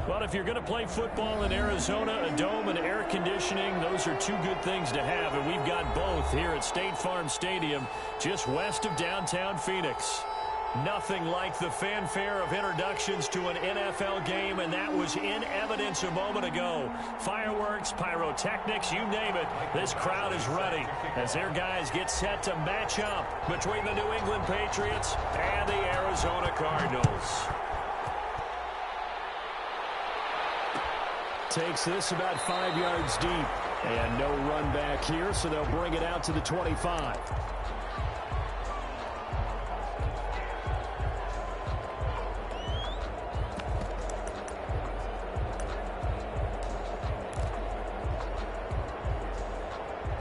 Well, if you're going to play football in Arizona, a dome and air conditioning, those are two good things to have, and we've got both here at State Farm Stadium, just west of downtown Phoenix. Nothing like the fanfare of introductions to an NFL game, and that was in evidence a moment ago. Fireworks, pyrotechnics, you name it. This crowd is ready as their guys get set to match up between the New England Patriots and the Arizona Cardinals. Takes this about 5 yards deep, and no run back here, so they'll bring it out to the 25.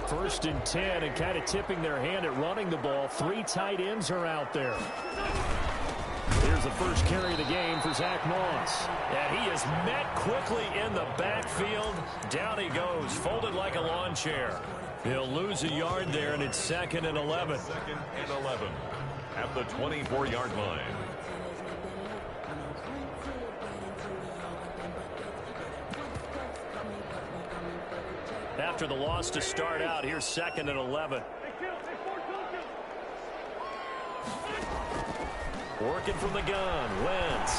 First and 10, and kind of tipping their hand at running the ball. 3 tight ends are out there. Here's the first carry of the game for Zach Moss. And he is met quickly in the backfield. Down he goes, folded like a lawn chair. He'll lose a yard there, and it's 2nd and 11. 2nd and 11 at the 24-yard line. After the loss to start out, here's 2nd and 11. Working from the gun, Wentz.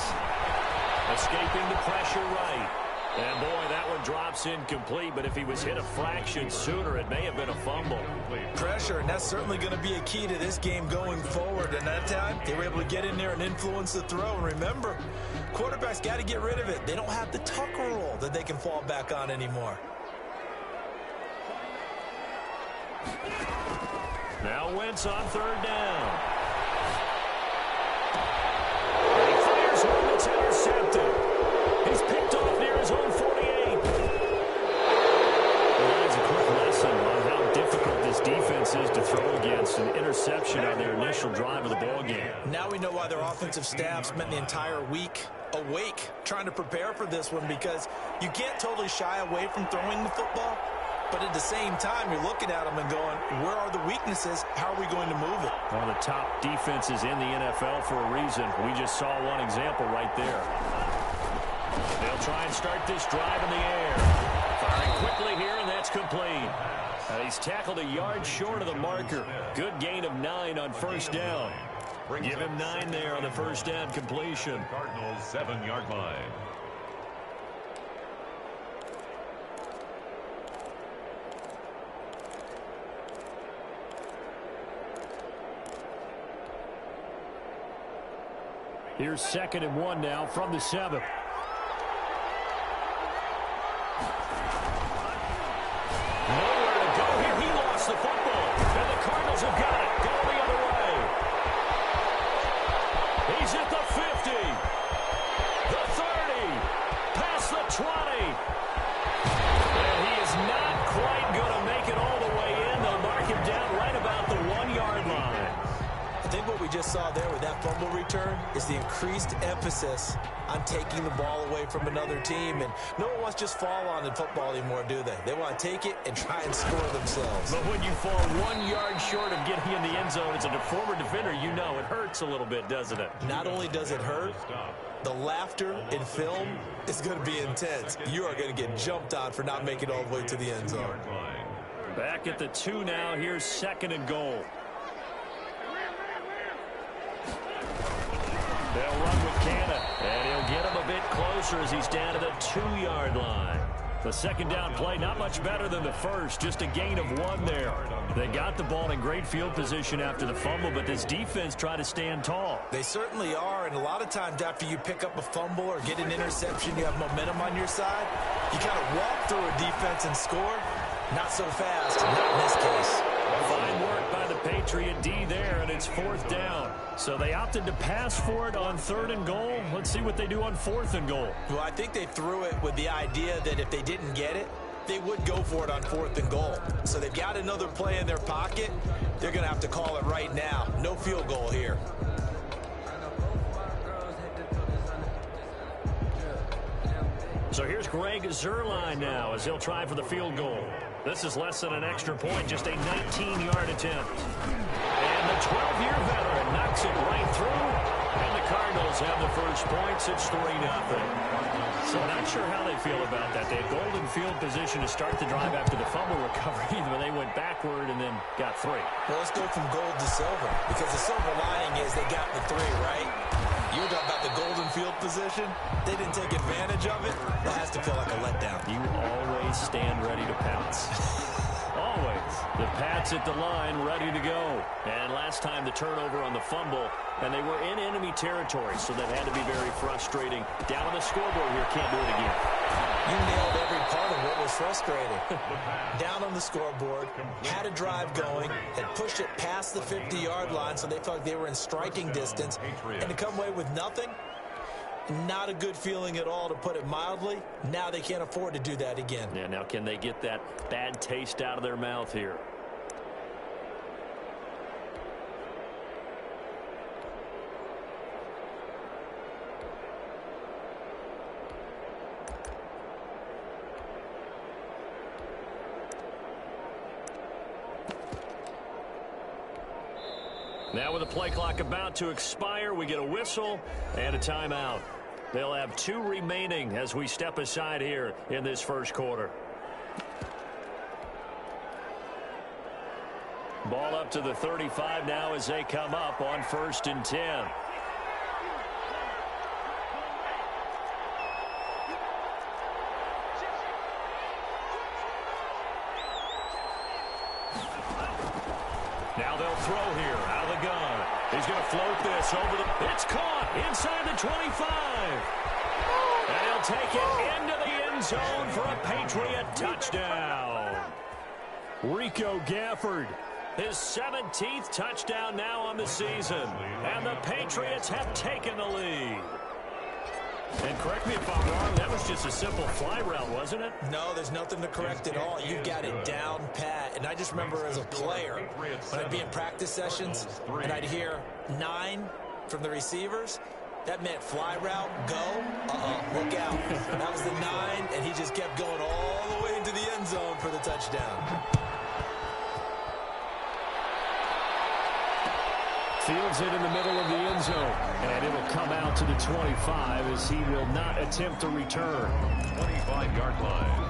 Escaping the pressure right. And boy, that one drops incomplete, but if he was hit a fraction sooner, it may have been a fumble. Pressure, and that's certainly going to be a key to this game going forward. And that time, they were able to get in there and influence the throw. And remember, quarterbacks got to get rid of it. They don't have the Tucker rule that they can fall back on anymore. Now Wentz on 3rd down. And he fires one that's intercepted. He's picked off near his own 48. Well, that is a quick lesson on how difficult this defense is to throw against. An interception on their initial drive of the ball game. Now we know why their offensive staff spent the entire week awake trying to prepare for this one, because you can't totally shy away from throwing the football. But at the same time, you're looking at them and going, where are the weaknesses? How are we going to move it? One of the top defenses in the NFL for a reason. We just saw one example right there. They'll try and start this drive in the air. Firing quickly here, and that's complete. He's tackled a yard short of the marker. Good gain of 9 on 1st down. Give him 9 there on the 1st down completion. Cardinals 7-yard line. Here's 2nd and 1 now from the 7. Nowhere to go here. He lost the football. And the Cardinals have got it. Go the other way. He's at the 50. The 30. Past the 20. And he is not quite going to make it all the way in. They'll mark him down right about the 1-yard line. I think what we just saw there with that fumble return is the increased emphasis on taking the ball away from another team. And no one wants to just fall on in football anymore, do they? They want to take it and try and score themselves. But when you fall 1 yard short of getting in the end zone as a former defender, you know it hurts a little bit, doesn't it? Not only does it hurt, the laughter in film is going to be intense. You are going to get jumped on for not making it all the way to the end zone. Back at the 2 now. Here's 2nd and goal. They'll run with Cannon, and he'll get him a bit closer as he's down to the 2-yard line. The 2nd down play, not much better than the first, just a gain of 1 there. They got the ball in great field position after the fumble, but this defense tried to stand tall. They certainly are, and a lot of times after you pick up a fumble or get an interception, you have momentum on your side. You kind of walk through a defense and score. Not so fast, not in this case. Fine work by the Patriot D there, and it's 4th down. So they opted to pass for it on 3rd and goal. Let's see what they do on 4th and goal. Well, I think they threw it with the idea that if they didn't get it, they would go for it on 4th and goal. So they've got another play in their pocket. They're going to have to call it right now. No field goal here. So here's Greg Zuerlein now as he'll try for the field goal. This is less than an extra point, just a 19-yard attempt. And the 12-year veteran knocks it right through, and the Cardinals have the first points. It's 3-0. So not sure how they feel about that. They had golden field position to start the drive after the fumble recovery, but they went backward and then got 3. Well, let's go from gold to silver, because the silver lining is they got the 3, right? You were talking about the golden field position. They didn't take advantage of it. That has to feel like a letdown. You always stand ready to pounce. Always. The Pats at the line, ready to go. And last time the turnover on the fumble, and they were in enemy territory, so that had to be very frustrating. Down on the scoreboard here, can't do it again. You nailed every part of what was frustrating. Down on the scoreboard, had a drive going, had pushed it past the 50-yard line, so they felt like they were in striking distance, and to come away with nothing, not a good feeling at all, to put it mildly. Now they can't afford to do that again. Yeah, now can they get that bad taste out of their mouth here? Now with the play clock about to expire, we get a whistle and a timeout. They'll have 2 remaining as we step aside here in this first quarter. Ball up to the 35 now as they come up on 1st and 10. Now they'll throw here out of the gun. He's going to float this over the... It's caught inside the 25. And he'll take it into the end zone for a Patriot touchdown. Rico Gafford, his 17th touchdown now on the season. And the Patriots have taken the lead. And correct me if I'm wrong, that was just a simple fly route, wasn't it? No, there's nothing to correct at all. You've got it down pat. And I just remember as a player, when I'd be in practice sessions, and I'd hear 9 from the receivers, that meant fly route, go, look out. That was the 9, and he just kept going all the way into the end zone for the touchdown. Fields it in the middle of the end zone, and it'll come out to the 25 as he will not attempt to return. 25-yard line.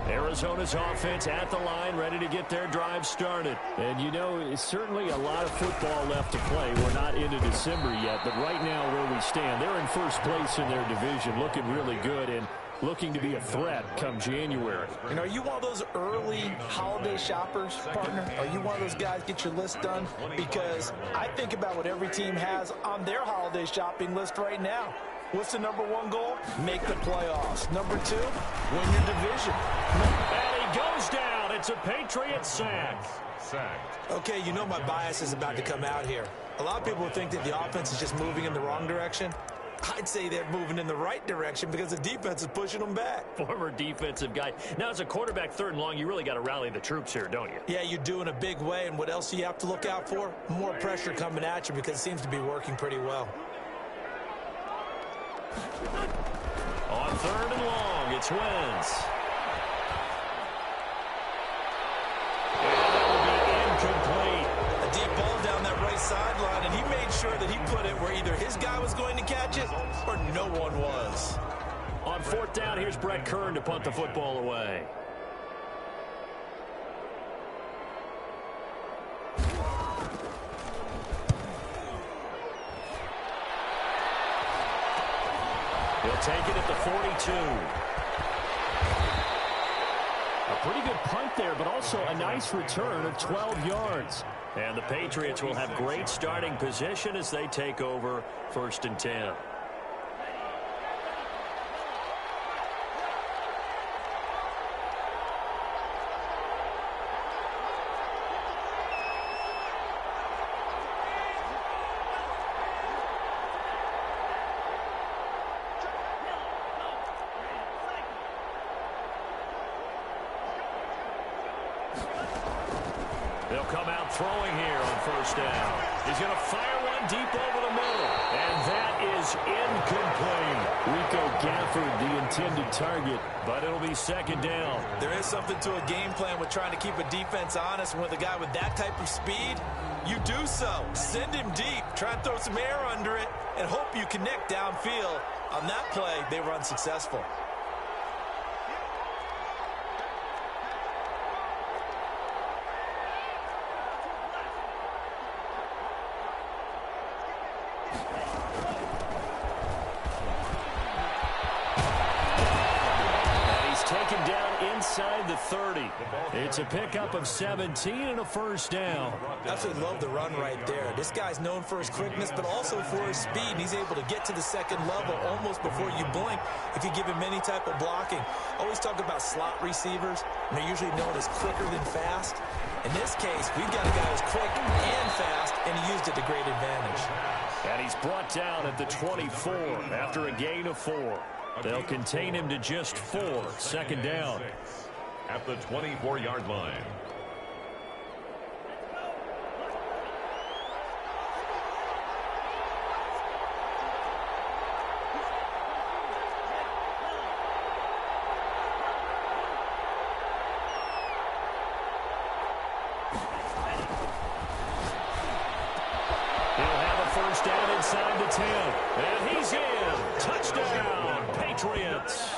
Arizona's offense at the line, ready to get their drive started. And, you know, it's certainly a lot of football left to play. We're not into December yet, but right now where we stand, they're in first place in their division, looking really good and looking to be a threat come January. And are you one of those early holiday shoppers, partner? Are you one of those guys get your list done? Because I think about what every team has on their holiday shopping list right now. What's the #1 goal? Make the playoffs. #2, win your division. And he goes down. It's a Patriots sack. Okay, you know my bias is about to come out here. A lot of people think that the offense is just moving in the wrong direction. I'd say they're moving in the right direction because the defense is pushing them back. Former defensive guy. Now, as a quarterback 3rd and long, you really got to rally the troops here, don't you? Yeah, you do in a big way. And what else do you have to look out for? More pressure coming at you because it seems to be working pretty well. On 3rd and long, it's Wentz. And that will be incomplete. A deep ball down that right sideline, and he made sure that he put it where either his guy was going to catch it or no one was. On 4th down, here's Brett Kern to punt the football away. He'll take it at the 42. A pretty good punt there, but also a nice return of 12 yards. And the Patriots will have great starting position as they take over 1st and 10. They'll come out throwing here on 1st down. He's going to fire one deep over the middle. And that is incomplete. Rico Gafford, the intended target, but it'll be second down. There is something to a game plan with trying to keep a defense honest. And with a guy with that type of speed, you do so. Send him deep. Try and throw some air under it and hope you connect downfield. On that play, they were unsuccessful. Inside the 30. It's a pickup of 17 and a first down. Absolutely love the run right there. This guy's known for his quickness, but also for his speed. And he's able to get to the second level almost before you blink if you give him any type of blocking. Always talk about slot receivers, and they're usually known as quicker than fast. In this case, we've got a guy who's quick and fast, and he used it to great advantage. And he's brought down at the 24 after a gain of 4. They'll contain him to just 4. Second down. At the 24-yard line. He'll have a first down inside the 10. And he's in. Touchdown, Patriots.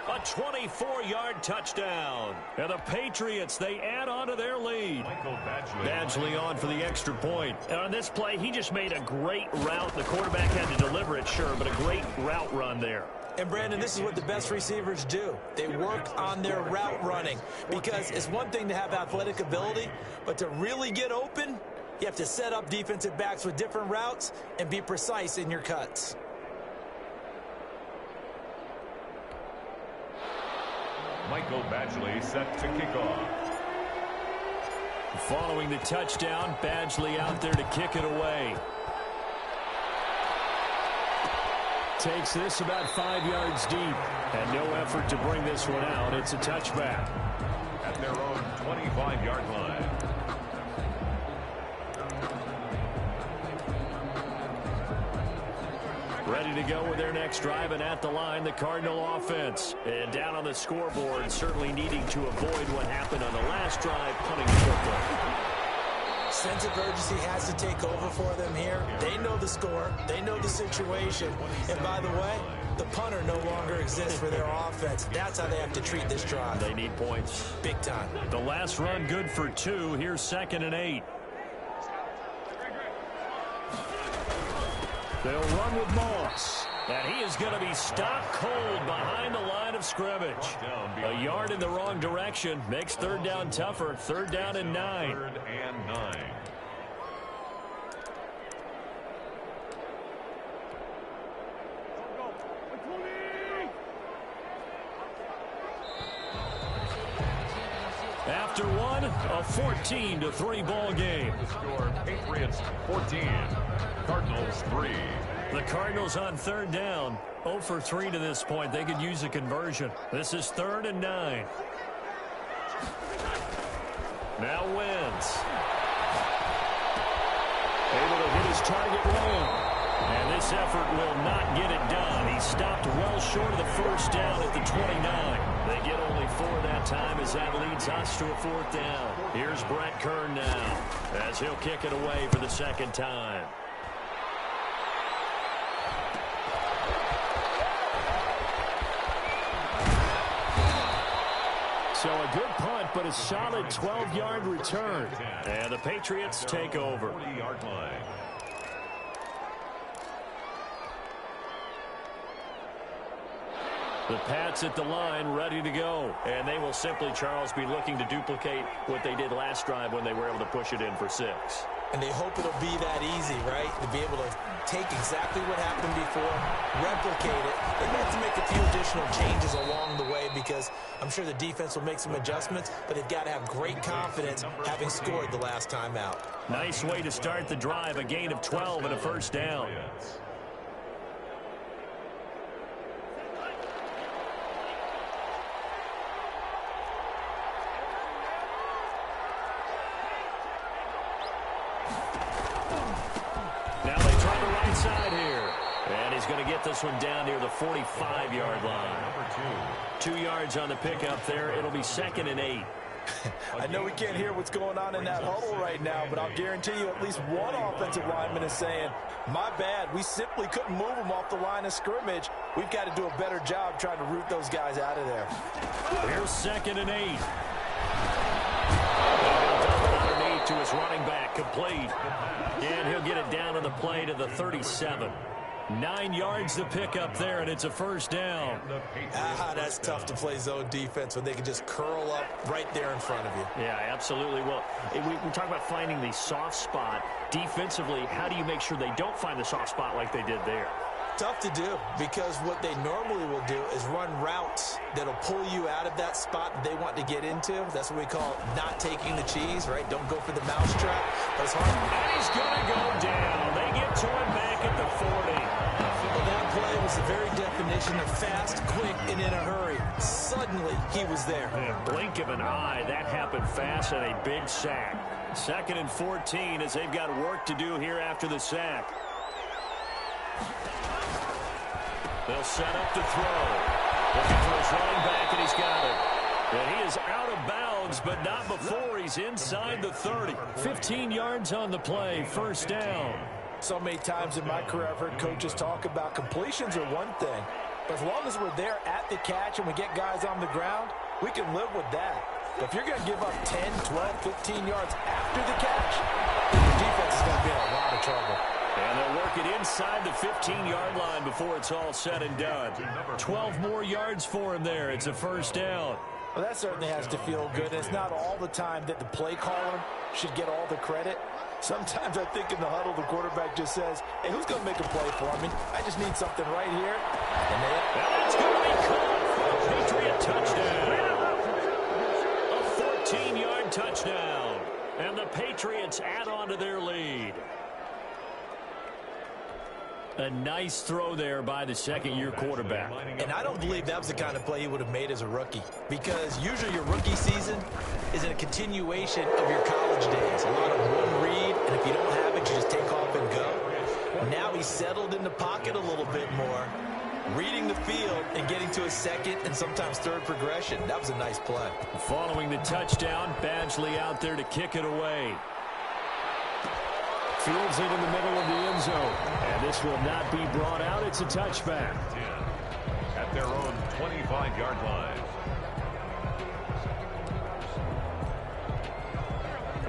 A 24-yard touchdown. And the Patriots, they add on to their lead. Badgley on for the extra point. And on this play, he just made a great route. The quarterback had to deliver it, sure, but a great route run there. And, Brandon, this is what the best receivers do. They work on their route running because it's one thing to have athletic ability, but to really get open, you have to set up defensive backs with different routes and be precise in your cuts. Michael Badgley set to kick off. Following the touchdown, Badgley out there to kick it away. Takes this about 5 yards deep. And no effort to bring this one out. It's a touchback. At their own 25-yard line. Ready to go with their next drive, and at the line, the Cardinal offense. And down on the scoreboard, certainly needing to avoid what happened on the last drive, punting the football. Sense of urgency has to take over for them here. They know the score. They know the situation. And by the way, the punter no longer exists for their offense. That's how they have to treat this drive. They need points. Big time. The last run good for 2. Here's 2nd and 8. They'll run with Moss. And he is going to be stopped cold behind the line of scrimmage. A yard in the wrong direction makes 3rd down tougher. 3rd down and 9. 3rd and 9. After one, a 14-3 ball game. The score, Patriots 14, Cardinals 3. The Cardinals on 3rd down. 0 for 3 to this point. They could use a conversion. This is 3rd and 9. Now Wentz. Able to hit his target well. And this effort will not get it done. He stopped well short of the first down at the 29. They get only 4 that time as that leads us to a 4th down. Here's Brett Kern now as he'll kick it away for the 2nd time. So a good punt, but a solid 12-yard return. And the Patriots take over. 40-yard line. The Pats at the line, ready to go. And they will simply, Charles, be looking to duplicate what they did last drive when they were able to push it in for 6. And they hope it'll be that easy, right? To be able to take exactly what happened before, replicate it. They have to make a few additional changes along the way because I'm sure the defense will make some adjustments, but they've got to have great confidence having scored the last time out. Nice way to start the drive, a gain of 12 and a first down. right side here. And he's going to get this one down near the 45-yard line. 2 yards on the pickup there. It'll be 2nd and 8. I know we can't hear what's going on in that huddle right now, but I'll guarantee you at least one offensive lineman is saying, my bad, we simply couldn't move them off the line of scrimmage. We've got to do a better job trying to root those guys out of there. Here's 2nd and 8. Underneath to his running back, complete. And he'll get it down on the play to the 37. 9 yards to pick up there, and it's a first down. That's tough to play zone defense when they can just curl up right there in front of you. Yeah, absolutely. Well, we talk about finding the soft spot. Defensively, how do you make sure they don't find the soft spot like they did there? Tough to do, because what they normally will do is run routes that'll pull you out of that spot that they want to get into. That's what we call not taking the cheese, right? Don't go for the mousetrap. But it's hard. And he's going to go down. They get to him back at the 40. Well, that play was the very definition of fast, quick, and in a hurry. Suddenly, he was there. In a blink of an eye, that happened fast, and a big sack. 2nd and 14 as they've got work to do here after the sack. They'll set up to throw. Looking for his running back, and he's got it. And he is out of bounds, but not before he's inside the 30. 15 yards on the play, first down. So many times in my career, I've heard coaches talk about completions are one thing. But as long as we're there at the catch and we get guys on the ground, we can live with that. But if you're going to give up 10, 12, 15 yards after the catch, the defense is going to be in a lot of trouble. And they'll work it inside the 15-yard line before it's all said and done. 12 more yards for him there. It's a first down. Well, that certainly has to feel good. And it's not all the time that the play caller should get all the credit. Sometimes I think in the huddle, the quarterback just says, hey, who's going to make a play for me? I just need something right here. And that's going to be caught. Patriot touchdown. A 14-yard touchdown. And the Patriots add on to their lead. A nice throw there by the second-year quarterback. And I don't believe that was the kind of play he would have made as a rookie, because usually your rookie season is a continuation of your college days. A lot of one read, and if you don't have it, you just take off and go. Now he's settled in the pocket a little bit more, reading the field and getting to a second and sometimes third progression. That was a nice play. Following the touchdown, Badgley out there to kick it away. Fields it in the middle of the end zone. And this will not be brought out. It's a touchback. 10 at their own 25-yard line.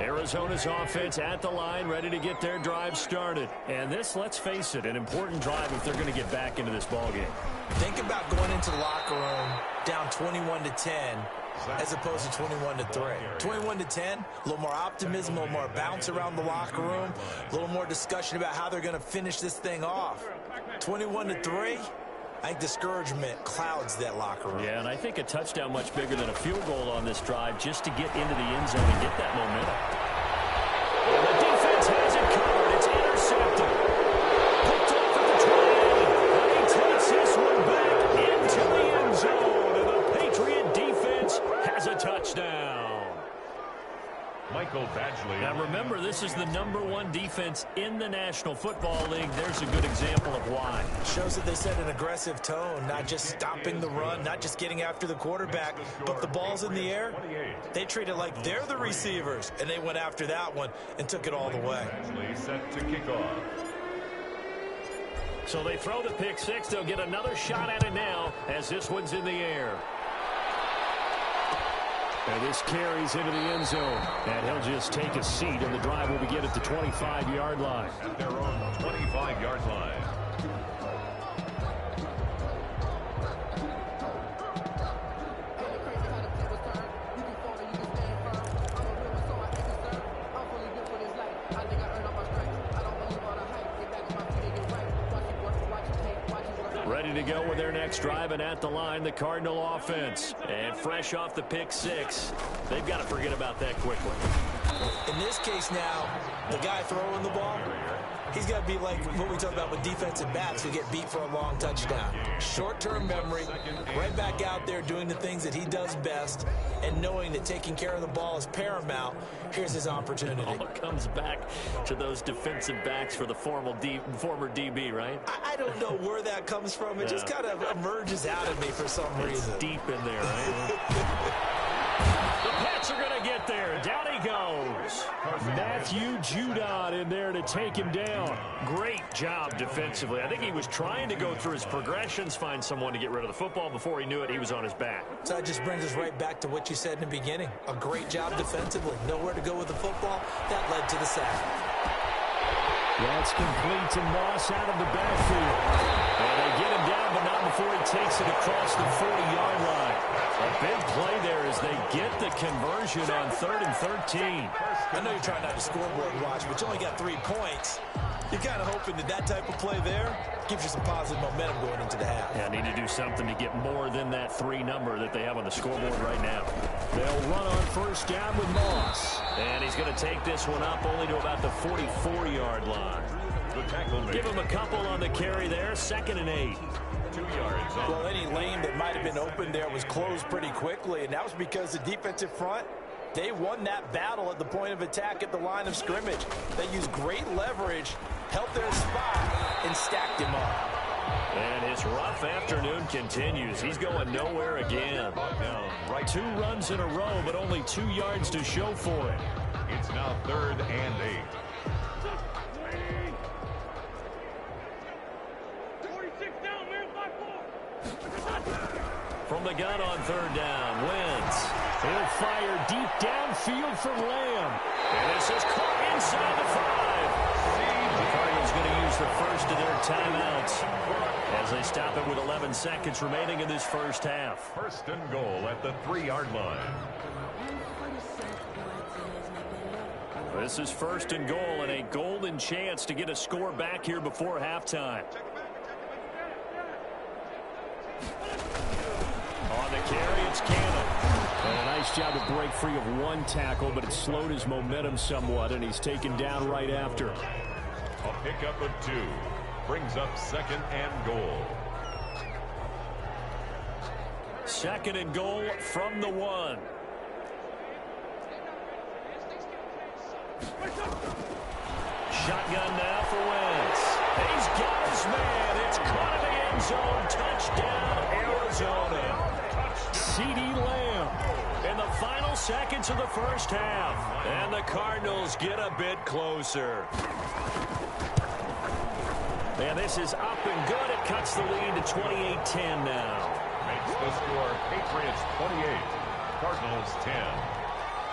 Arizona's offense at the line, ready to get their drive started. And this, let's face it, an important drive if they're going to get back into this ballgame. Think about going into the locker room down 21-10 as opposed to 21-3. 21-10, a little more optimism, a little more bounce around the locker room, a little more discussion about how they're going to finish this thing off. 21-3, I think discouragement clouds that locker room. Yeah, and I think a touchdown much bigger than a field goal on this drive just to get into the end zone and get that momentum. And the defense has it covered. It's intercepted. Picked off at the 20. And he takes this one back into the end zone. And the Patriot defense has a touchdown. Michael Badgley. Now remember, this is the #1 defense in the National Football League. There's a good example of why. Shows that they set an aggressive tone, not just stopping the run, not just getting after the quarterback, but the ball's in the air. They treat it like they're the receivers, and they went after that one and took it all the way. Badgley set to kick off. So they throw the pick six. They'll get another shot at it now as this one's in the air. And this carries into the end zone. And he'll just take a seat, and the drive will begin at the 25-yard line. At their own 25-yard line. Ready to go with their next drive, and at the line, the Cardinal offense. And fresh off the pick six, they've got to forget about that quickly. In this case now, the guy throwing the ball, he's got to be like what we talk about with defensive backs who get beat for a long touchdown. Short-term memory, right back out there doing the things that he does best, and knowing that taking care of the ball is paramount. Here's his opportunity. All comes back to those defensive backs for the former DB, right? I don't know where that comes from. It just kind of emerges out of me for some reason. It's deep in there, right? The Pats are going to get there. Down he goes. Matthew Judon in there to take him down. Great job defensively. I think he was trying to go through his progressions, find someone to get rid of the football. Before he knew it, he was on his back. So that just brings us right back to what you said in the beginning. A great job defensively. Nowhere to go with the football. That led to the sack. That's complete to Moss out of the backfield. And they get him down, but not before he takes it across the 40-yard line. A big play there as they get the conversion on 3rd and 13. I know you're trying not to scoreboard watch, but you only got 3 points. You're kind of hoping that type of play there gives you some positive momentum going into the half. Yeah, need to do something to get more than that 3 number that they have on the scoreboard right now. They'll run on 1st down with Moss. And he's going to take this one up only to about the 44-yard line. The tackle made. Give him a couple on the carry there. 2nd and 8. 2 yards. Well, any lane that might have been open there was closed pretty quickly, and that was because the defensive front, they won that battle at the point of attack at the line of scrimmage. They used great leverage, held their spot, and stacked him up. And his rough afternoon continues. He's going nowhere again. Down right. 2 runs in a row, but only 2 yards to show for it. It's now 3rd and 8. From the gun on 3rd down, Wentz. He'll fire deep downfield for Lamb. And this is caught inside the 5. The Cardinals going to use the first of their timeouts as they stop it with 11 seconds remaining in this first half. 1st and goal at the 3-yard line. This is 1st and goal and a golden chance to get a score back here before halftime. On the carry, it's Cannon. And a nice job to break free of 1 tackle, but it slowed his momentum somewhat, and he's taken down right after. A pickup of 2. Brings up 2nd and goal. 2nd and goal from the 1. Shotgun now for Wentz. He's got his man. It's caught in the end zone. Touchdown, Arizona. CeeDee Lamb in the final seconds of the first half. And the Cardinals get a bit closer. And this is up and good. It cuts the lead to 28-10 now. Makes the score Patriots 28, Cardinals 10.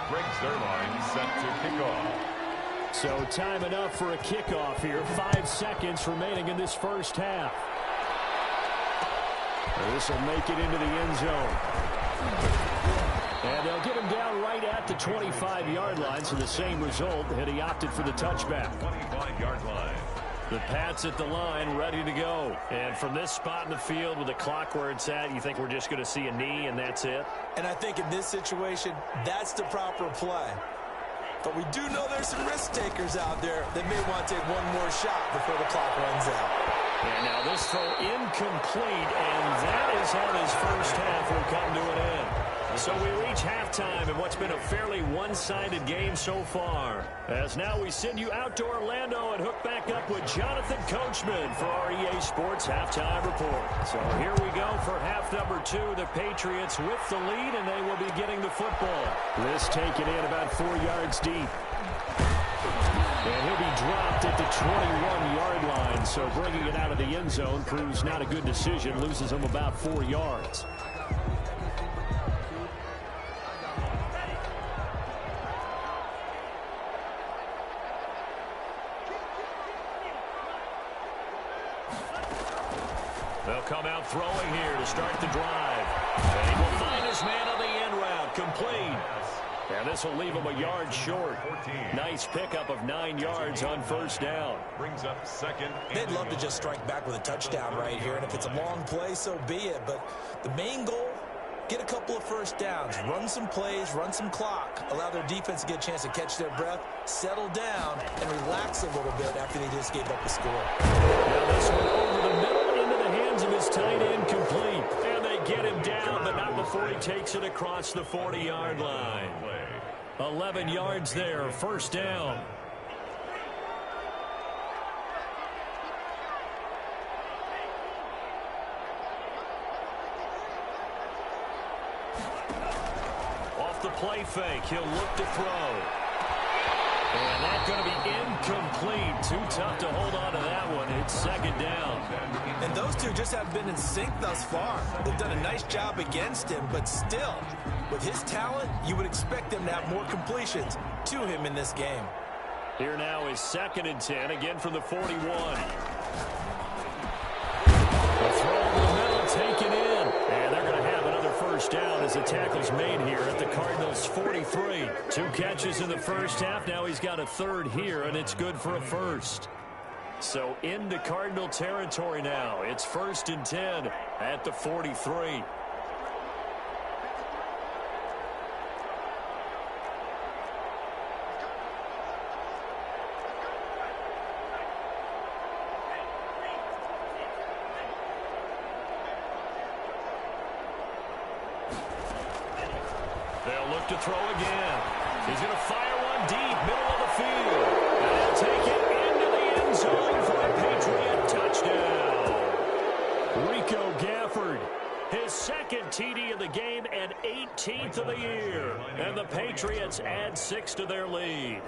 Greg Zerline set to kick off. So time enough for a kickoff here. 5 seconds remaining in this first half. This will make it into the end zone. And they'll get him down right at the 25-yard line, so the same result, and he opted for the touchback. 25-yard line. The Pats at the line, ready to go. And from this spot in the field with the clock where it's at, you think we're just going to see a knee and that's it? And I think in this situation, that's the proper play. But we do know there's some risk takers out there that may want to take one more shot before the clock runs out. And now this throw incomplete, and that is how this first half will come to an end. So we reach halftime in what's been a fairly one-sided game so far. As now we send you out to Orlando and hook back up with Jonathan Coachman for our EA Sports Halftime Report. So here we go for half number 2. The Patriots with the lead, and they will be getting the football. This taken in about 4 yards deep. And he'll be dropped at the 21-yard line, so bringing it out of the end zone proves not a good decision, loses him about 4 yards. They'll come out throwing here to start the drive. And he will find his man on the end route, complete. And this will leave him a yard short. 14. Nice pickup of 9 yards on first down. Brings up 2nd. They'd love to just strike back with a touchdown right here, and if it's a long play, so be it. But the main goal get a couple of first downs, run some plays, run some clock, allow their defense to get a chance to catch their breath, settle down, and relax a little bit after they just gave up the score. Now this one over the middle into the hands of his tight end, complete. And they get him down, but not before he takes it across the 40-yard line. 11 yards there, first down. Off the play fake, he'll look to throw. And that's going to be incomplete. Too tough to hold on to that one. It's second down. And those two just have been in sync thus far. They've done a nice job against him, but still, with his talent, you would expect them to have more completions to him in this game. Here now is 2nd and 10, again from the 41. A throw over the middle, taken in. And they're going to have another first down as the tackle's made here at the Cardinals' 43. 2 catches in the first half. Now he's got a third here, and it's good for a first. So into Cardinal territory now. It's 1st and 10 at the 43. They'll look to throw again. He's going to fire one deep, middle of the field. And they'll take it into the end zone for a Patriot touchdown. Rico Gafford, his 2nd TD of the game and 18th of the year. And the Patriots add 6 to their lead.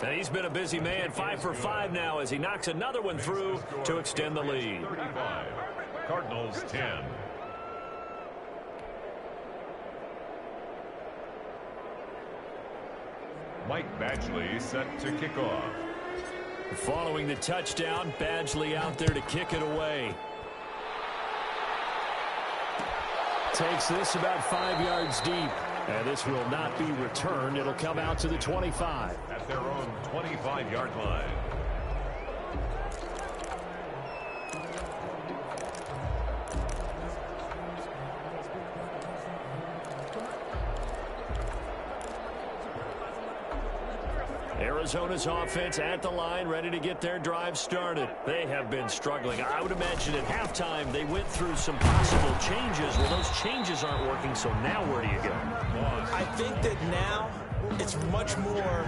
And he's been a busy man, 5 for 5 now as he knocks another one through to extend the lead. 35. Cardinals 10. Mike Badgley set to kick off. Following the touchdown, Badgley out there to kick it away. Takes this about 5 yards deep. And this will not be returned. It'll come out to the 25. At their own 25-yard line. Arizona's offense at the line, ready to get their drive started. They have been struggling. I would imagine at halftime they went through some possible changes. Well, those changes aren't working, so now where do you go? I think that now it's much more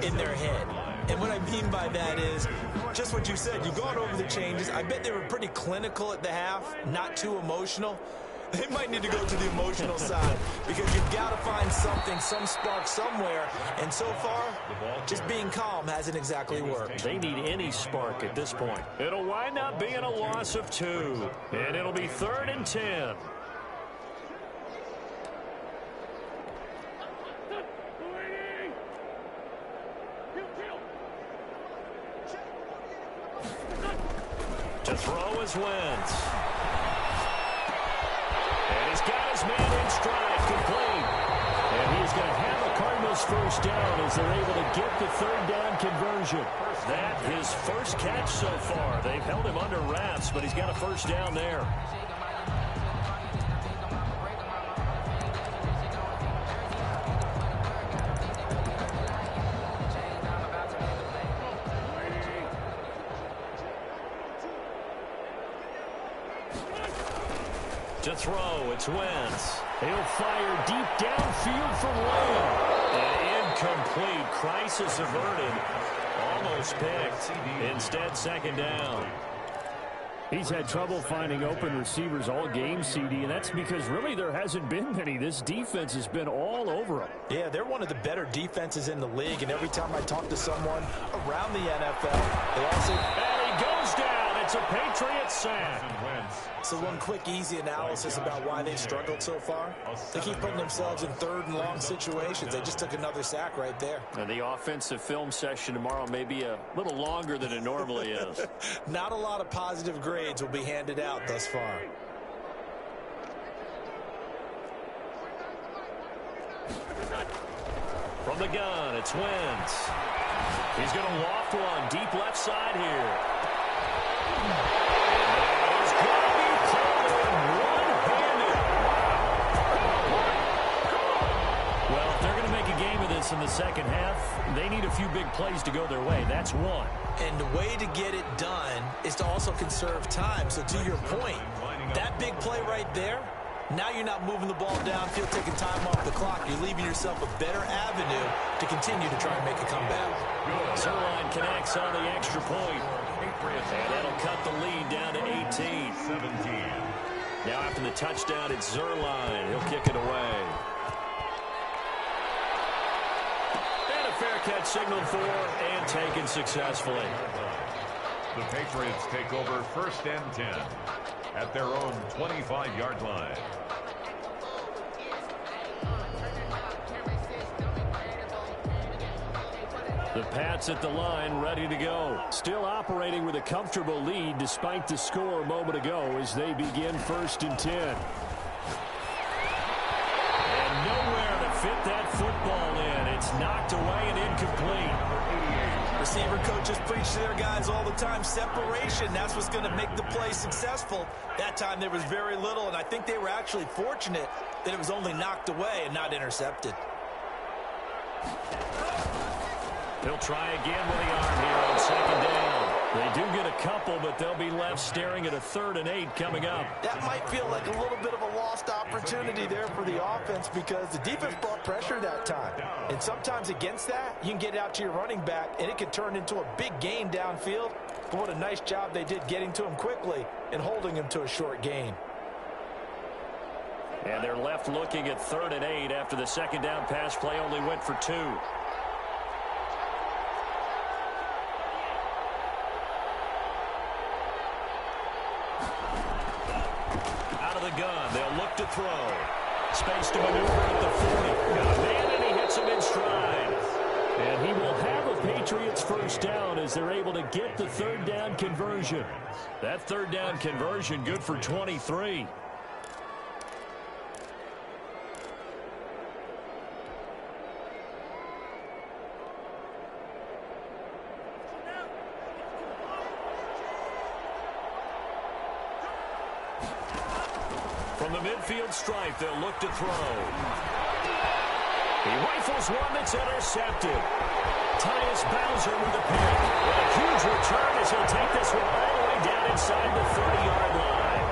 in their head. And what I mean by that is just what you said. You've gone over the changes. I bet they were pretty clinical at the half, not too emotional. They might need to go to the emotional side because you've got to find something, some spark somewhere. And so far, just being calm hasn't exactly worked. They need any spark at this point. It'll wind up being a loss of 2. And it'll be 3rd and 10. To throw is Wentz. And he's got his man in stride, complete. And he's going to have a Cardinals first down as they're able to get the 3rd down conversion. That his first catch so far. They've held him under wraps, but he's got a first down there. To throw, it's Wentz. He'll fire deep downfield from Lamb. And incomplete. Crisis averted. Almost picked. Instead, 2nd down. He's had trouble finding open receivers all game, CD, and that's because really there hasn't been many. This defense has been all over him. Yeah, they're one of the better defenses in the league, and every time I talk to someone around the NFL, they also... And he goes down. It's a Patriots sack. So one quick, easy analysis about why they've struggled so far. They keep putting themselves in 3rd and long situations. They just took another sack right there. And the offensive film session tomorrow may be a little longer than it normally is. Not a lot of positive grades will be handed out thus far. From the gun, it's Wentz. He's going to loft one deep left side here. And that is going to be this in the second half. They need a few big plays to go their way. That's one. And the way to get it done is to also conserve time. So to your point, that big play right there, now you're not moving the ball downfield, taking time off the clock. You're leaving yourself a better avenue to continue to try and make a comeback. Zerline connects on the extra point. And that'll cut the lead down to 18. 17. Now after the touchdown, it's Zerline. He'll kick it away. And a fair catch signaled for and taken successfully. The Patriots take over 1st and 10 at their own 25-yard line. The Pats at the line, ready to go. Still operating with a comfortable lead despite the score a moment ago as they begin 1st and 10. And nowhere to fit that football in. It's knocked away and incomplete. Receiver coaches preach to their guys all the time. Separation, that's what's going to make the play successful. That time there was very little, and I think they were actually fortunate that it was only knocked away and not intercepted. They'll try again with the arm here on 2nd down. They do get a couple, but they'll be left staring at a 3rd and 8 coming up. That might feel like a little bit of a lost opportunity there for the offense because the defense brought pressure that time. And sometimes against that, you can get it out to your running back, and it could turn into a big gain downfield. But what a nice job they did getting to him quickly and holding him to a short gain. And they're left looking at 3rd and 8 after the 2nd down pass play only went for 2. Gun. They'll look to throw. Space to maneuver at the 40. Got a man, and he hits him in stride. And he will have a Patriots 1st down as they're able to get the 3rd down conversion. That 3rd down conversion good for 23. From the midfield stripe, they'll look to throw. He rifles one that's intercepted. Tyus Bowser with a pick. What a huge return as he'll take this one all the way down inside the 30-yard line.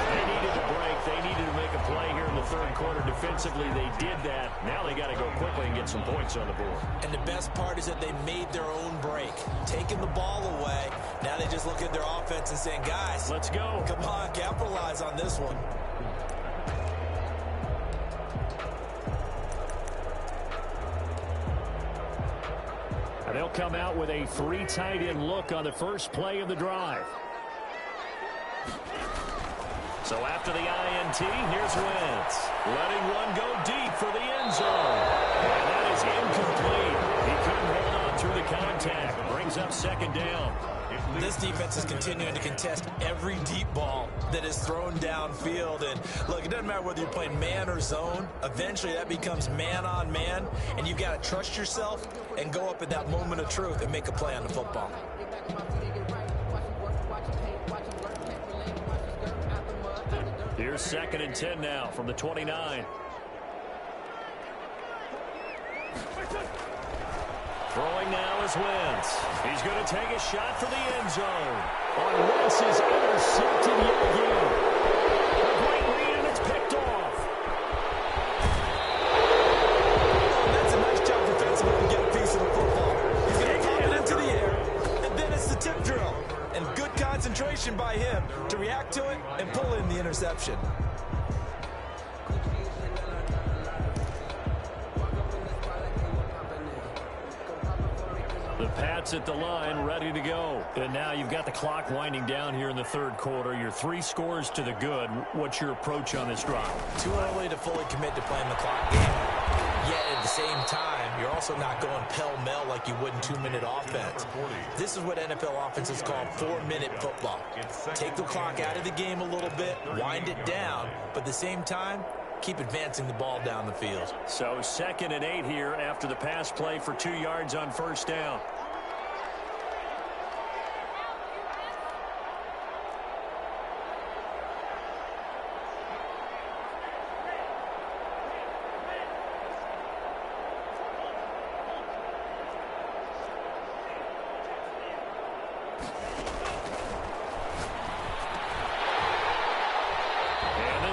They needed a break. They needed to make a play here in the 3rd quarter. Defensively, they did that. Now they got to go quickly and get some points on the board. And the best part is that they made their own break. Taking the ball away. Now they just look at their offense and saying, guys, let's go. Come on, capitalize on this one. And they'll come out with a 3 tight end look on the first play of the drive. So after the INT, here's Wentz. Letting one go deep for the end zone. And that is incomplete. He couldn't hold on through the contact. Brings up 2nd down. This defense is continuing to contest every deep ball that is thrown downfield. And look, it doesn't matter whether you're playing man or zone. Eventually that becomes man on man. And you've got to trust yourself and go up at that moment of truth and make a play on the football. Here's 2nd and 10 now from the 29. Throwing now is Wentz. He's going to take a shot for the end zone. On Wentz is intercepted yet again. A great read, and it's picked off. That's a nice job defensively to get a piece of the football. He's going to pop it into the air, and then it's the tip drill. And good concentration by him to react to it and pull in the interception. The Pats at the line, ready to go. And now you've got the clock winding down here in the 3rd quarter. You're 3 scores to the good. What's your approach on this drive? Too early to fully commit to playing the clock game. Yet at the same time, you're also not going pell-mell like you would in 2-minute offense. This is what NFL offenses call 4-minute football. Take the clock out of the game a little bit, wind it down, but at the same time, keep advancing the ball down the field. So 2nd and 8 here after the pass play for 2 yards on 1st down.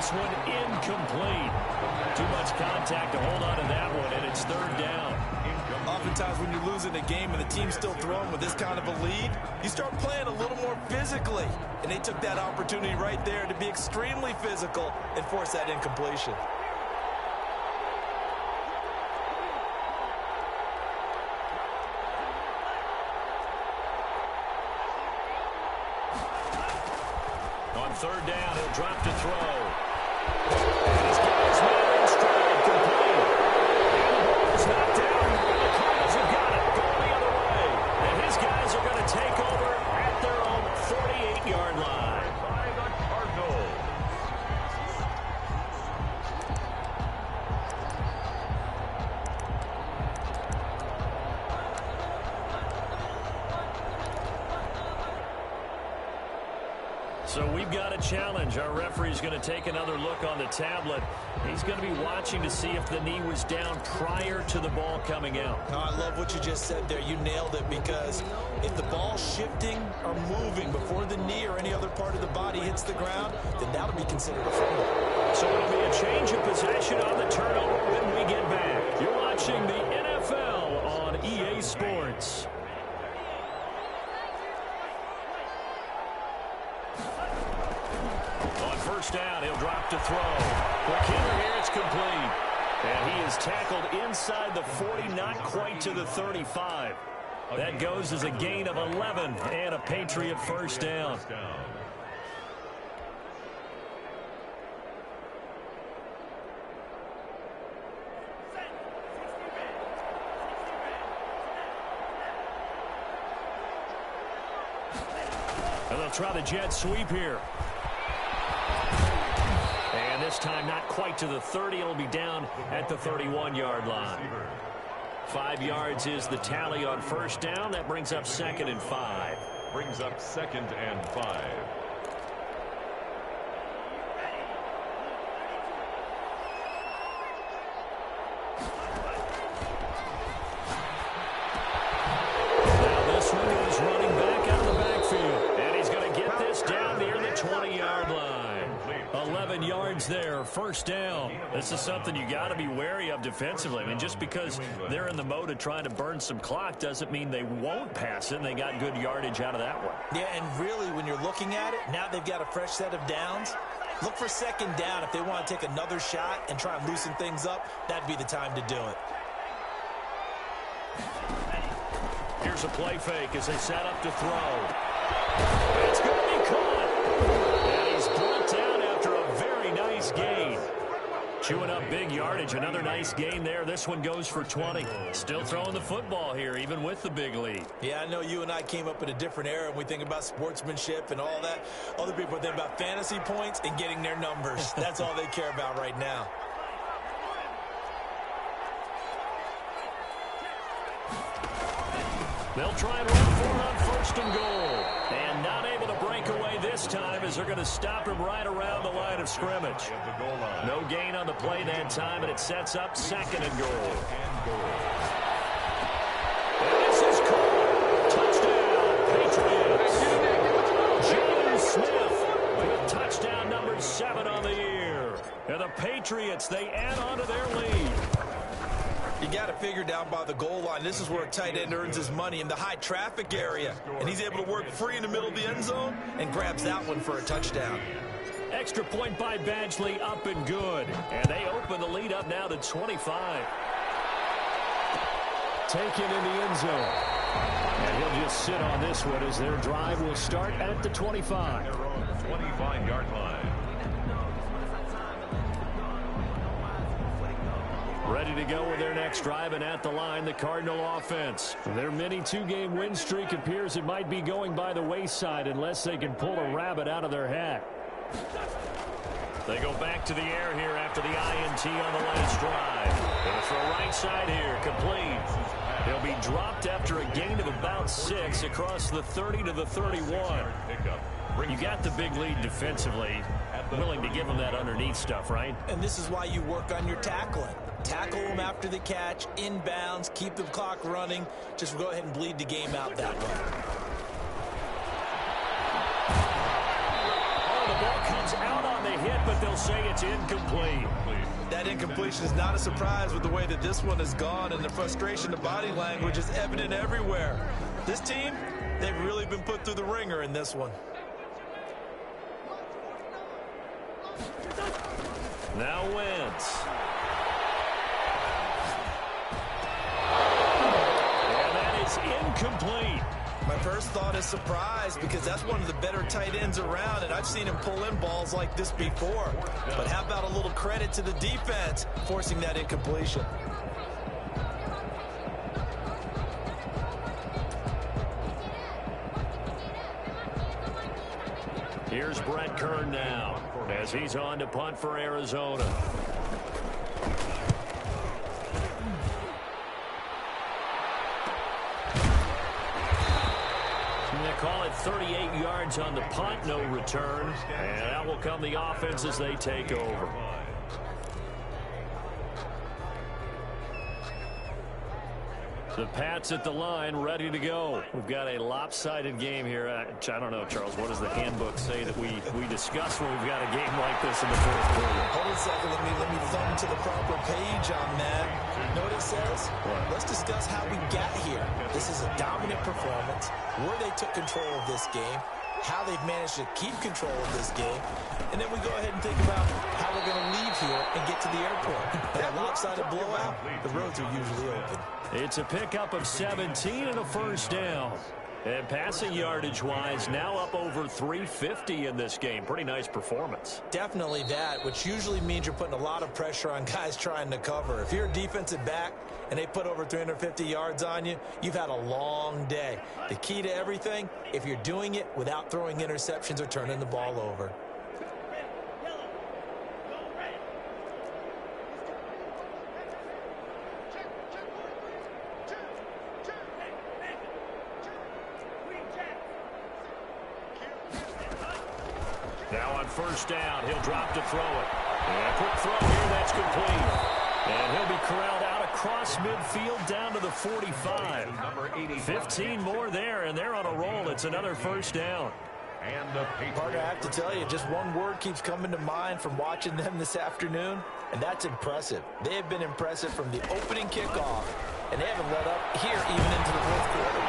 this one incomplete. Too much contact to hold on to that one, and it's third down. Oftentimes when you're losing a game and the team's still throwing with this kind of a lead, you start playing a little more physically. And they took that opportunity right there to be extremely physical and force that incompletion. On third down, he'll drop to throw. And he's got his man in stride, complete. And the ball is knocked down. And the Cardinals have got it, going the other way. And his guys are going to take over at their own 48-yard line. By the Cardinals. So we've got a challenge. Our referee's going to take another look on the tablet. He's going to be watching to see if the knee was down prior to the ball coming out. Oh, I love what you just said there. You nailed it, because if the ball's shifting or moving before the knee or any other part of the body hits the ground, then that'll be considered a fumble. So it'll be a change of possession on the turnover when we get back. You're watching the NFL on EA Sports. First down, he'll drop to throw. Quick hitter here, it's complete. And he is tackled inside the 40, not quite to the 35. That goes as a gain of 11 and a Patriot first down. And they'll try the jet sweep here. And this time not quite to the 30. It'll be down at the 31-yard line. 5 yards is the tally on first down. That brings up 2nd and 5. Brings up 2nd and 5. Now this one is running back out of the backfield. And he's going to get this down near the 20-yard line. 11 yards there, first down. This is something you got to be wary of defensively. I mean, just because they're in the mode of trying to burn some clock doesn't mean they won't pass it, and they got good yardage out of that one. Yeah, and really, when you're looking at it, now they've got a fresh set of downs. Look for second down. If they want to take another shot and try and loosen things up, that'd be the time to do it. Here's a play fake as they set up to throw. It's going to be caught. And he's brought down after a very nice gain. Chewing up big yardage. Another nice gain there. This one goes for 20. Still throwing the football here, even with the big lead. Yeah, I know you and I came up in a different era, and we think about sportsmanship and all that. Other people think about fantasy points and getting their numbers. That's all they care about right now. They'll try and run for it on 1st and goal. And not able to break away this time as they're going to stop him right around the line of scrimmage. No gain on the play that time, and it sets up 2nd and goal. And this is caught. Touchdown, Patriots. James Smith with touchdown number 7 on the year. And the Patriots, they add on to their lead. You got to figure down by the goal line. This is where a tight end earns his money, in the high traffic area. And he's able to work free in the middle of the end zone and grabs that one for a touchdown. Extra point by Badgley, up and good. And they open the lead up now to 25. Taken in the end zone. And he'll just sit on this one as their drive will start at the 25. Their own 25-yard line. Ready to go with their next drive, and at the line, the Cardinal offense. Their mini 2-game win streak appears it might be going by the wayside unless they can pull a rabbit out of their hat. They go back to the air here after the INT on the last drive. Going to throw right side here, complete. They'll be dropped after a gain of about 6 across the 30 to the 31. You got the big lead defensively. Willing to give them that underneath stuff, right? And this is why you work on your tackling. Tackle them after the catch, inbounds, keep the clock running. Just go ahead and bleed the game out that way. Oh, the ball comes out on a hit, but they'll say it's incomplete. That incompletion is not a surprise with the way that this one has gone, and the frustration, the body language is evident everywhere. This team, they've really been put through the ringer in this one. Now Wentz. And that is incomplete. My first thought is surprise because that's one of the better tight ends around, and I've seen him pull in balls like this before. But how about a little credit to the defense forcing that incompletion? Here's Brett Kern now as he's on to punt for Arizona. They call it 38 yards on the punt, no return. And that will come the offense as they take over. The Pats at the line, ready to go. We've got a lopsided game here. I don't know, Charles, what does the handbook say that we discuss when we've got a game like this in the fourth quarter? Hold a second. Let me thumb to the proper page on that. You know what it says? What? Let's discuss how we got here. This is a dominant performance, where they took control of this game, how they've managed to keep control of this game, and then we go ahead and think about how we're going to leave here and get to the airport. In a lopsided blowout, the roads are usually open. It's a pickup of 17 and a first down. And passing yardage-wise, now up over 350 in this game. Pretty nice performance. Definitely that, which usually means you're putting a lot of pressure on guys trying to cover. If you're a defensive back and they put over 350 yards on you, you've had a long day. The key to everything, if you're doing it without throwing interceptions or turning the ball over. Now on first down, he'll drop to throw it. And a quick throw here, that's complete. And he'll be corralled out across midfield down to the 45. 15 more there, and they're on a roll. It's another first down. Parker, I have to tell you, just one word keeps coming to mind from watching them this afternoon, and that's impressive. They have been impressive from the opening kickoff, and they haven't let up here even into the fourth quarter.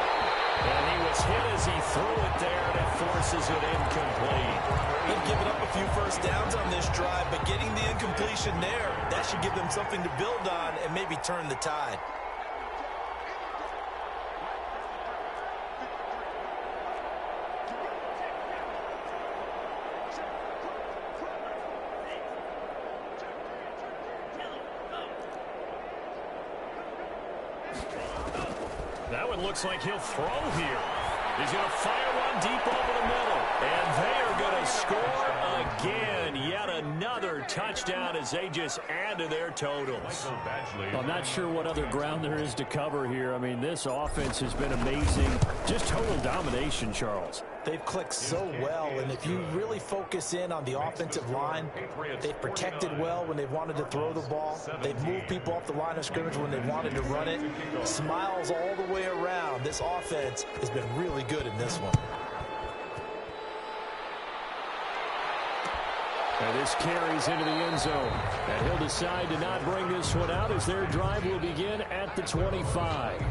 And he was hit as he threw it there, and it forces it incomplete. They've given up a few first downs on this drive, but getting the incompletion there, that should give them something to build on and maybe turn the tide. That one looks like he'll throw here. He's going to fire one deep over the middle. And they are going to score again. Yet another touchdown as they just add to their totals. I'm not sure what other ground there is to cover here. I mean, this offense has been amazing. Just total domination, Charles. They've clicked so well, and if you really focus in on the offensive line, they've protected well when they've wanted to throw the ball. They've moved people off the line of scrimmage when they wanted to run it. Smiles all the way around. This offense has been really good in this one. And this carries into the end zone. And he'll decide to not bring this one out as their drive will begin at the 25.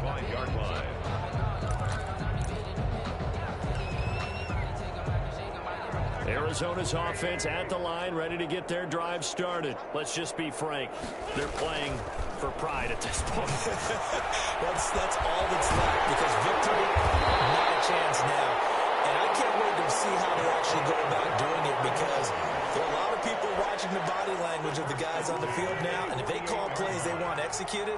Arizona's offense at the line, ready to get their drive started. Let's just be frank. They're playing for pride at this point. That's all that's left, because victory, not a chance now. And I can't wait to see how they actually go about doing it, because there are a lot of people watching the body language of the guys on the field now, and if they call plays they want executed,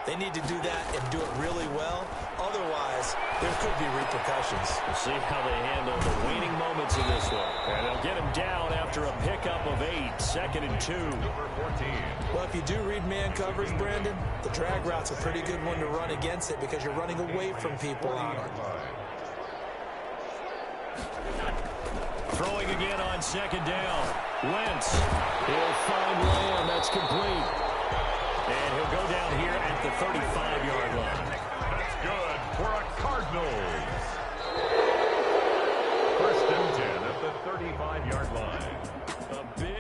they need to do that and do it really well. Otherwise, there could be repercussions. We'll see how they handle the waning moments in this one. And they'll get him down after a pickup of 8, 2nd and 2. Well, if you do read man coverage, Brandon, the drag route's a pretty good one to run against it because you're running away from people on it. Throwing again on 2nd down. Wentz. He'll find Lamb. That's complete. And he'll go down here at the 35-yard line. That's good for a Cardinals. First and 10 at the 35-yard line. A big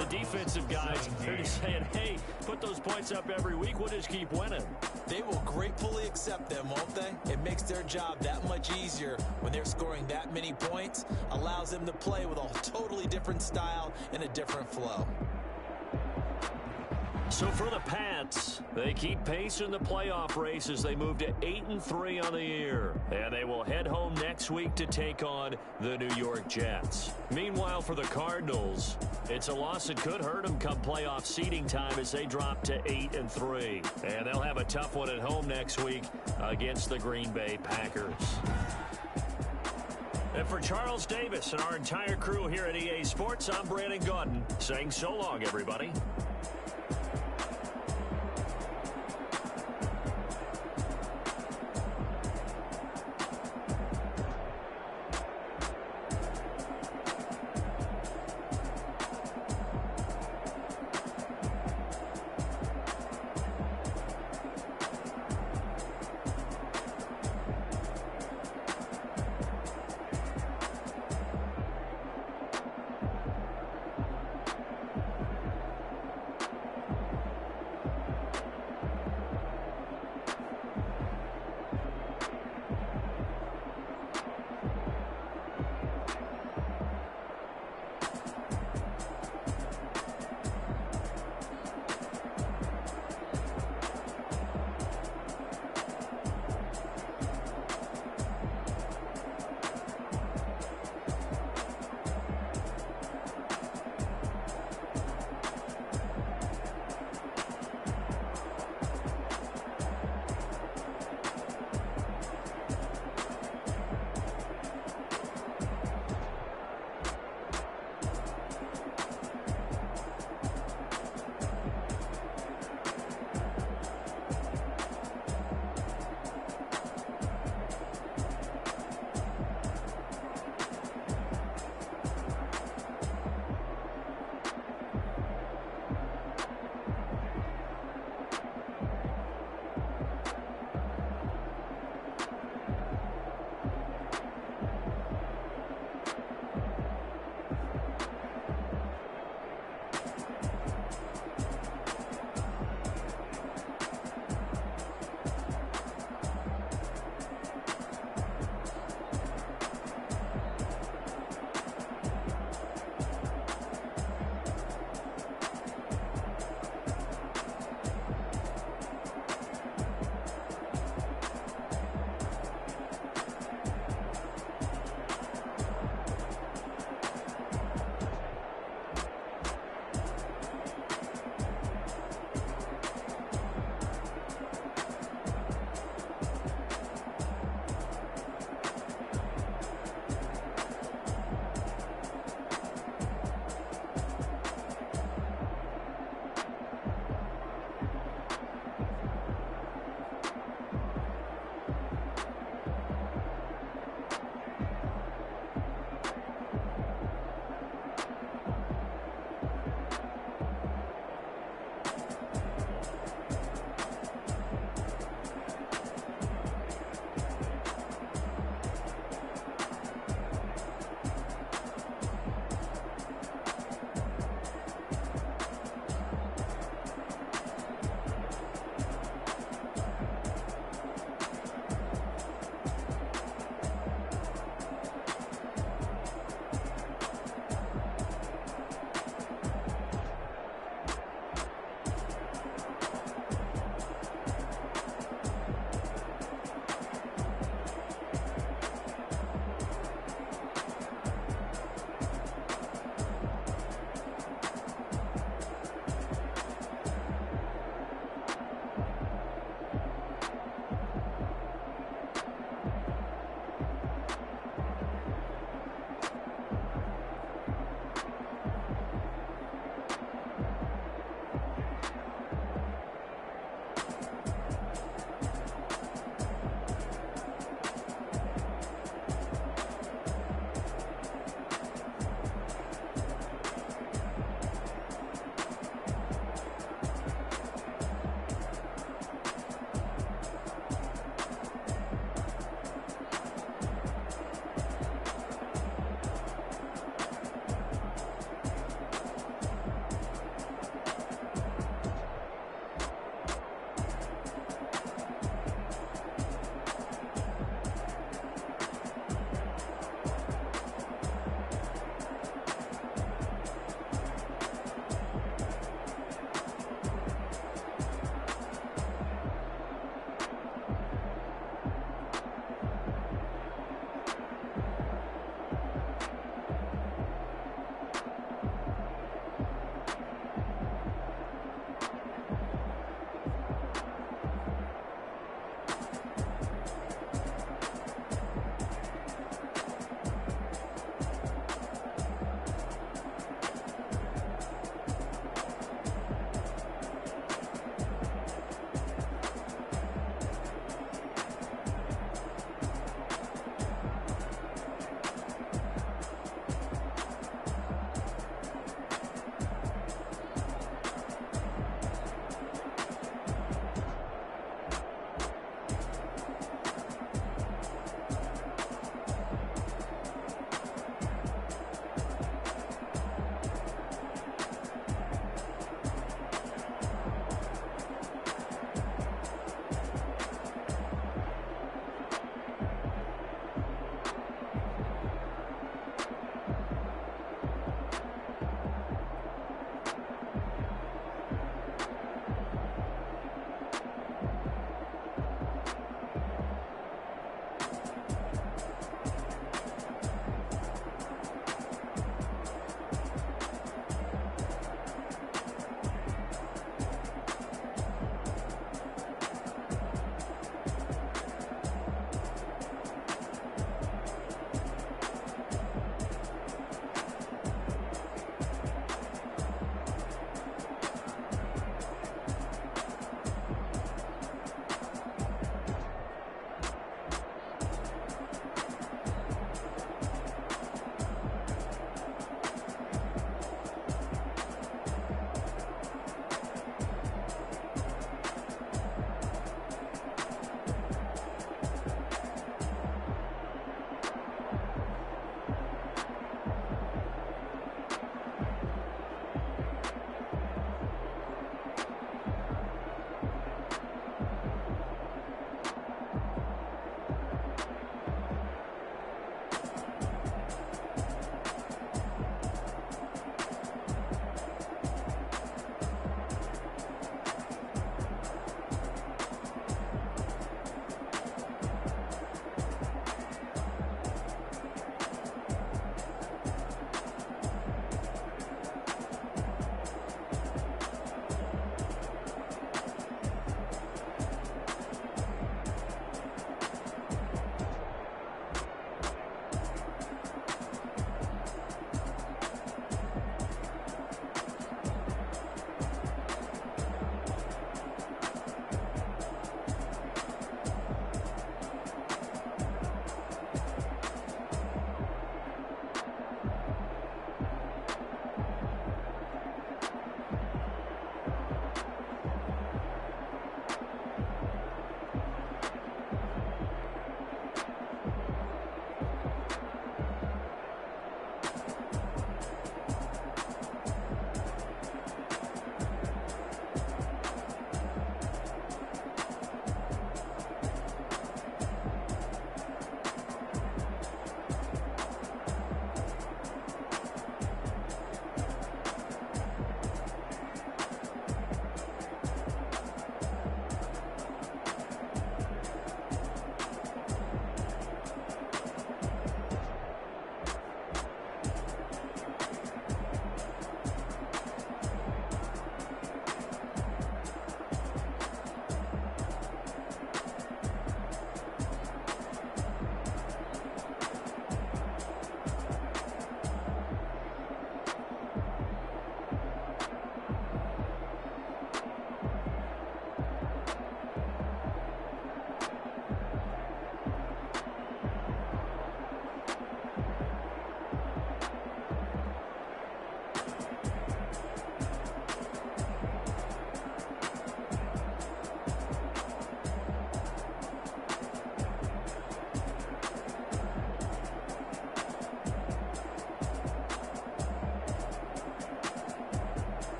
The defensive guys, they're just saying, hey, put those points up every week. We'll just keep winning. They will gratefully accept them, won't they? It makes their job that much easier when they're scoring that many points. Allows them to play with a totally different style and a different flow. So for the Pats, they keep pace in the playoff race as they move to 8-3 on the year. And they will head home next week to take on the New York Jets. Meanwhile, for the Cardinals, it's a loss that could hurt them come playoff seeding time as they drop to 8-3. And they'll have a tough one at home next week against the Green Bay Packers. And for Charles Davis and our entire crew here at EA Sports, I'm Brandon Gaudin saying so long, everybody.